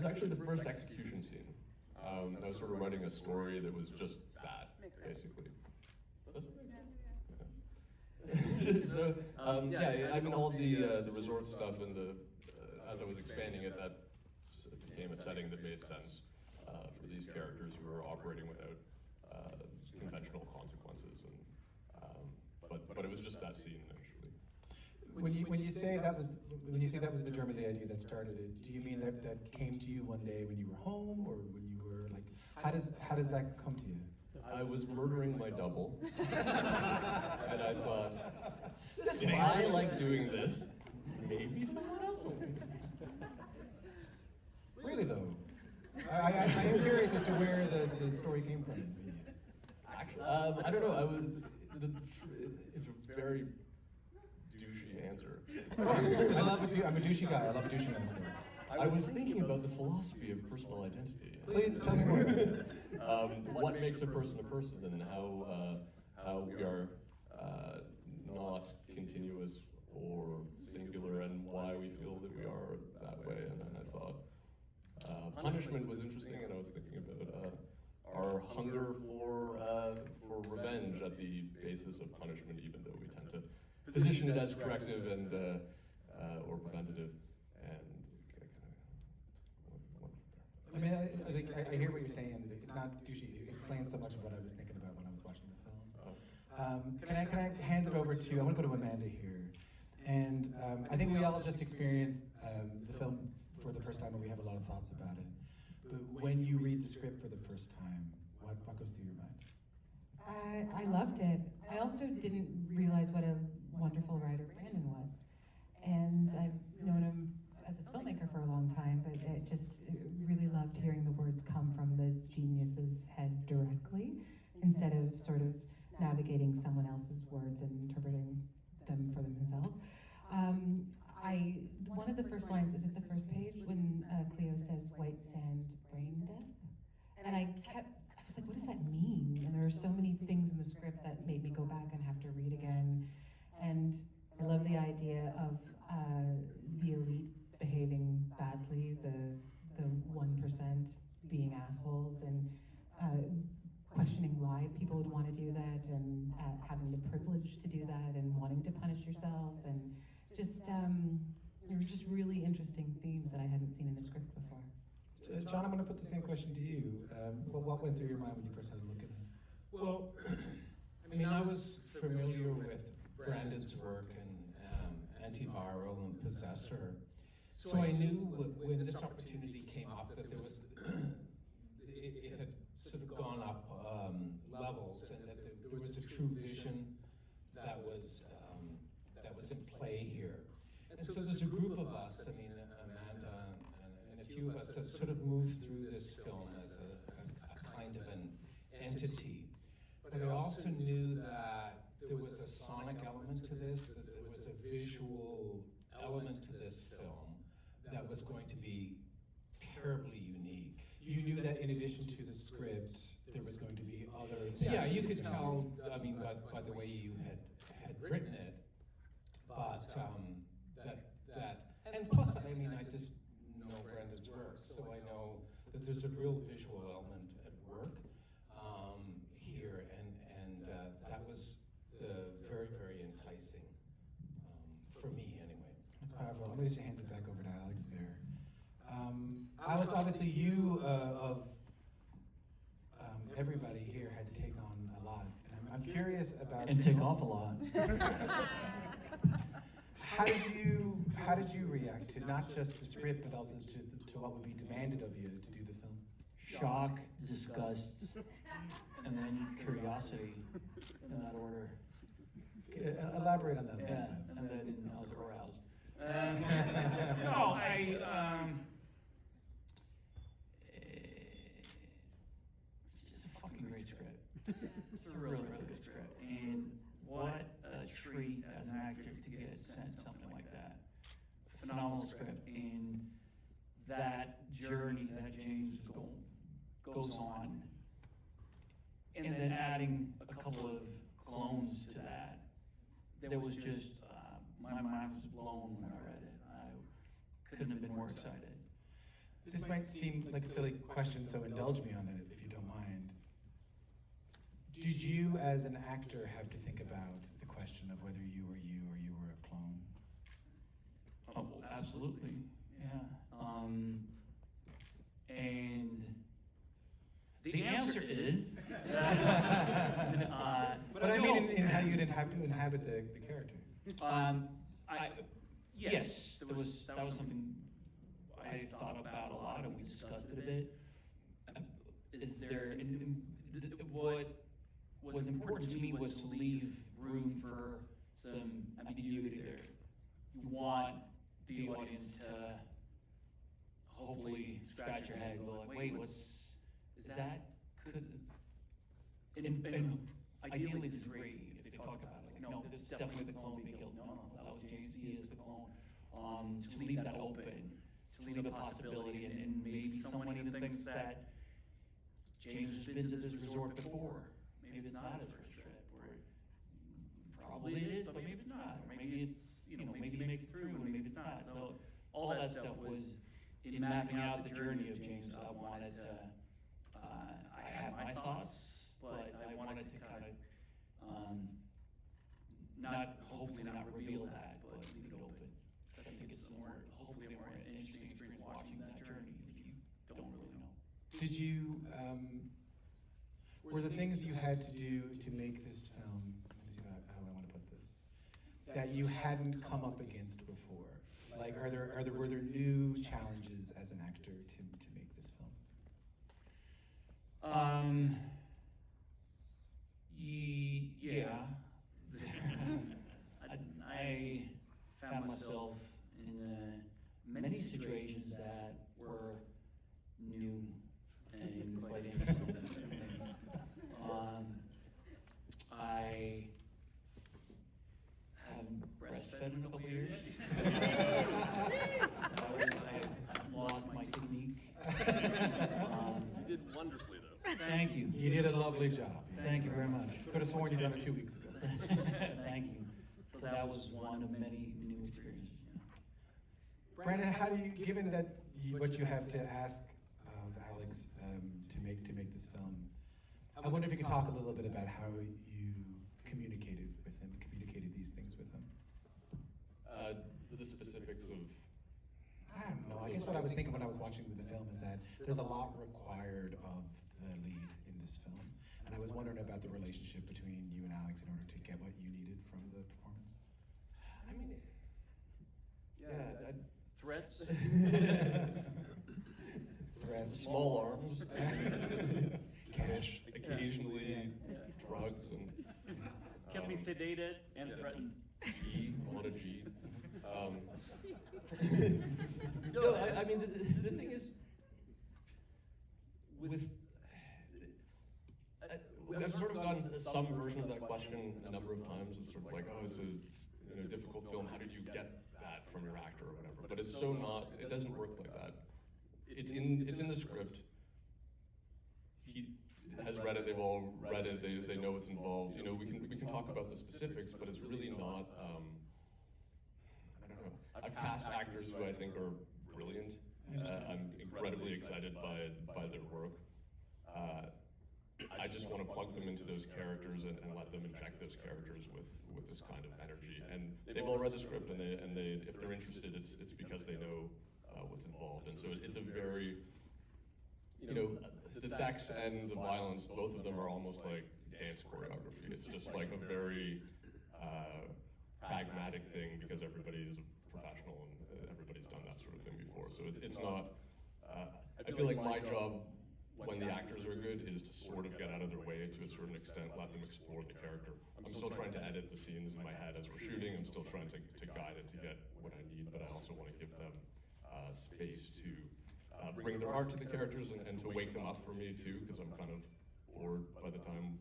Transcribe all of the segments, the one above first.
was actually the first execution scene. I was sort of writing a story that was just that, basically. Does it make sense? So, yeah, I mean, all of the resort stuff and as I was expanding it, that became a setting that made sense for these characters who are operating without conventional consequences. And but it was just that scene initially. When you say that was the German Day idea that started it, do you mean that came to you one day when you were home, or when you were like, how does that come to you? I was murdering my double, and I thought, if I like doing this, maybe someone else will. Really though, I am curious as to where the story came from. Actually, I don't know. It's a very douchey answer. I'm a douchey guy. I love a douchey answer. I was thinking about the philosophy of personal identity. Please tell me more. What makes a person, and how we are not continuous or singular, and why we feel that we are that way. And then I thought punishment was interesting, and I was thinking about our hunger for revenge at the basis of punishment, even though we tend to position it as corrective and or preventative. And I mean, I hear what you're saying. It's not douchey. It explains so much of what I was thinking about when I was watching the film. Can I hand it over to? I want to go to Amanda here, and I think we all just experienced the film for the first time, and we have a lot of thoughts about it. But when you read the script for the first time, what goes through your mind? I loved it. I also didn't realize what a wonderful writer Brandon was, and I've known him as a filmmaker for a long time, but it really loved hearing the words come from the genius's head directly, instead of sort of navigating someone else's words and interpreting them for himself. One of the first lines is at the first page when Cleo says white sand brain death, and I was like, what does that mean? And there are so many things in the script that made me go back and have to read again. And I love the idea of the elite behaving badly, the 1% being assholes, and questioning why people would want to do that, and having the privilege to do that, and wanting to punish yourself, and just they were just really interesting themes that I hadn't seen in the script before. John, I'm going to put the same question to you. What went through your mind when you first had a look at it? Well, I mean, I was familiar with Brandon's work and Antiviral and Possessor, so I knew when this opportunity came up that there was it had sort of gone up levels, and that there was a true vision that was in play here. And so there's a group of us, I mean, Amanda and a few of us, that sort of moved through this film as a kind of an entity. But I also knew that there was a sonic element to this, that there was a visual element to this film that was going to be terribly unique. You knew that in addition to the script, there was going to be other... Yeah, you could tell, I mean, by the way you had written it, but and plus, I mean, I just know Brandon's work, so I know that there's a real visual element at work here, and that was very, very enticing for me, anyway. That's powerful. I'm going to hand it back over to Alex there. Alex, obviously you everybody here had to take on a lot, and I'm curious about... And take off a lot. How did you react to not just the script, but also to what would be demanded of you to do the film? Shock, disgust, and then curiosity, in that order. Elaborate on that. Yeah, and then I was aroused. No, it's just a fucking great script. It's a really, really good script. And what a treat as an actor to get sent something like that. Phenomenal script. And that journey that James goes on, and then adding a couple of clones to that, there was just, my mind was blown when I read it. I couldn't have been more excited. this might seem like a silly question, so indulge me on it if you don't mind. Did you, as an actor, have to think about the question of whether you were you or you were a clone? Oh, absolutely, yeah. And the answer is, But I mean in how you'd have to inhabit the character. yes, that was something I thought about a lot, and we discussed it a bit. Is there, what was important to me was to leave room for some ambiguity there. You want the audience to hopefully scratch your head and go like, wait, is that, and ideally disagree if they talk about it, like, no, it's definitely the clone being killed, no, that was James, he is the clone. To leave that open, to leave a possibility, and maybe someone even thinks that James has been to this resort before. Maybe it's not his first trip, or probably it is, but maybe it's not. Or maybe it's, maybe he makes it through, and maybe it's not. So all that stuff was in mapping out the journey of James. I wanted to, I had my thoughts, but I wanted to kind of, hopefully not reveal that, but leave it open. I think it's hopefully a more interesting experience watching that journey if you don't really know. Did you, were the things you had to do to make this film, let me see how I want to put this, that you hadn't come up against before? Like, were there new challenges as an actor to make this film? Yeah. I found myself in many situations that were new and quite interesting. I haven't breastfed in a couple years. I lost my technique. You did wonderfully, though. Thank you. You did a lovely job. Thank you very much. Could have sworn you'd done it 2 weeks ago. Thank you. So that was one of many new experiences. Yeah. Brandon, how do you, given that what you have to ask of Alex to make this film, I wonder if you could talk a little bit about how you communicated with him, communicated these things with him. The specifics of. I don't know. I guess what I was thinking when I was watching the film is that there's a lot required of the lead in this film, and I was wondering about the relationship between you and Alex in order to get what you needed from the performance. I mean, threats. Threats. Small arms. Cash. Occasionally, drugs and. Kept me sedated and threatened. G, a lot of G. No, I mean, the thing is, I've sort of gotten some version of that question a number of times. It's sort of like, oh, it's a difficult film. How did you get that from your actor or whatever? But it's so not. It doesn't work like that. It's in the script. He has read it. They've all read it. They know what's involved. We can talk about the specifics, but it's really not. I don't know. I've cast actors who I think are brilliant. I'm incredibly excited by their work. I just want to plug them into those characters and let them inject those characters with this kind of energy. And they've all read the script, and they if they're interested, it's because they know what's involved. And so it's a very, the sex and the violence, both of them are almost like dance choreography. It's just like a very pragmatic thing because everybody is a professional and everybody's done that sort of thing before. So it's not. I feel like my job, when the actors are good, is to sort of get out of their way to a certain extent, let them explore the character. I'm still trying to edit the scenes in my head as we're shooting. I'm still trying to guide it to get what I need, but I also want to give them space to bring their art to the characters and to wake them up for me too, because I'm kind of bored by the time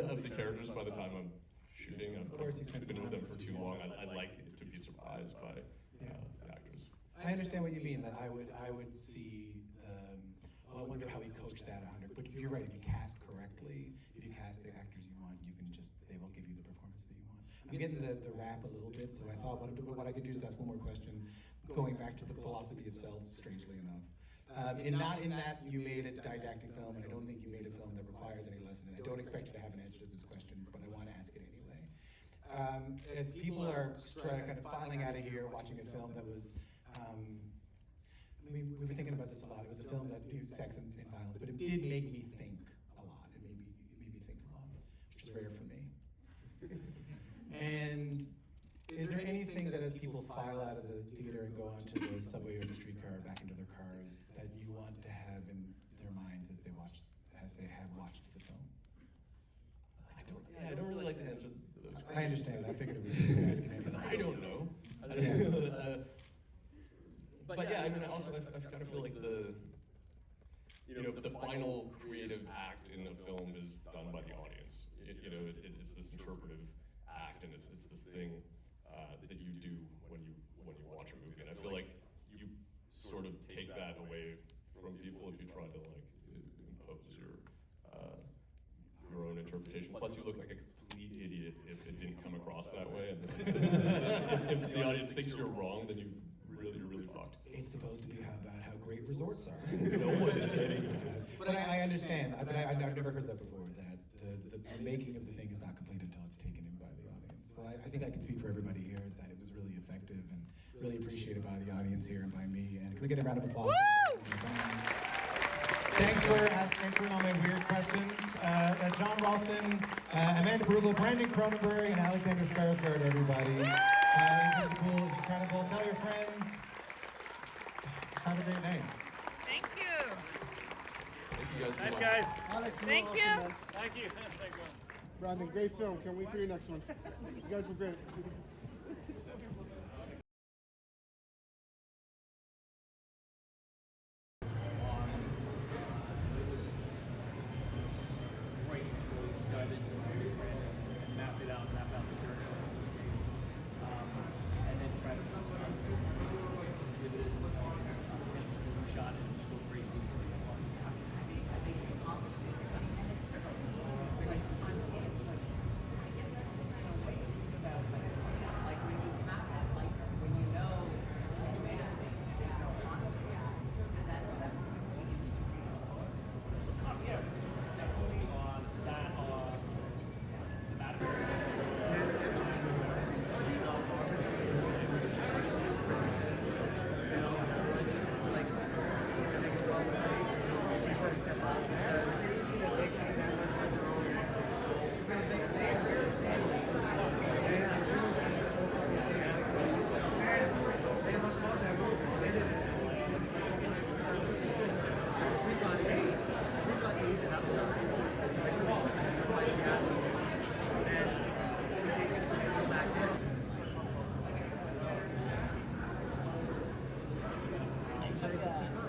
of the characters by the time I'm shooting. I've been with them for too long. I'd like to be surprised by the actors. I understand what you mean. That I would see. I wonder how he coached that 100. But you're right. If you cast correctly, if you cast the actors you want, they will give you the performance that you want. I'm getting the rap a little bit, so I thought what I could do is ask one more question, going back to the philosophy of self. Strangely enough, In that you made a didactic film, and I don't think you made a film that requires any lesson. And I don't expect you to have an answer to this question, but I want to ask it anyway. As people are kind of filing out of here, watching a film that was, we've been thinking about this a lot. It was a film that used sex and violence, but it did make me think a lot. It made me think a lot, which is rare for me. And is there anything that as people file out of the theater and go onto the subway or the streetcar back into their cars that you want to have in their minds as they have watched the film? I don't really like to answer those questions. I understand. I figured it would be you guys can answer. I don't know. Yeah. But yeah, I mean, also I kind of feel like the final creative act in the film is done by the audience. It's this interpretive act, and it's this thing that you do when you watch a movie. And I feel like you sort of take that away from people if you try to like impose your own interpretation. Plus, you look like a complete idiot if it didn't come across that way. And if the audience thinks you're wrong, then you're really fucked. It's supposed to be about how great resorts are. No one is getting that. But I understand. But I've never heard that before. That the making of the thing is not complete until it's taken in by the audience. Well, I think I can speak for everybody here is that it was really effective and really appreciated by the audience here and by me. And can we get a round of applause? Thanks for all my weird questions. John Ralston, Amanda Brugel, Brandon Cronenberg, and Alexander Skarsgård, everybody. Incredible. Tell your friends. Have a great night. Thank you. Thank you guys so Thanks, much. guys. Alex, you were Thank awesome, you. man. Thank you. Thank you. Brandon, great film. Can't wait for your next one. You guys were great. Great to dive into it and map it out, map out the journey, and then try to give it a shot and just go crazy. Definitely on that, the matter. Check it out.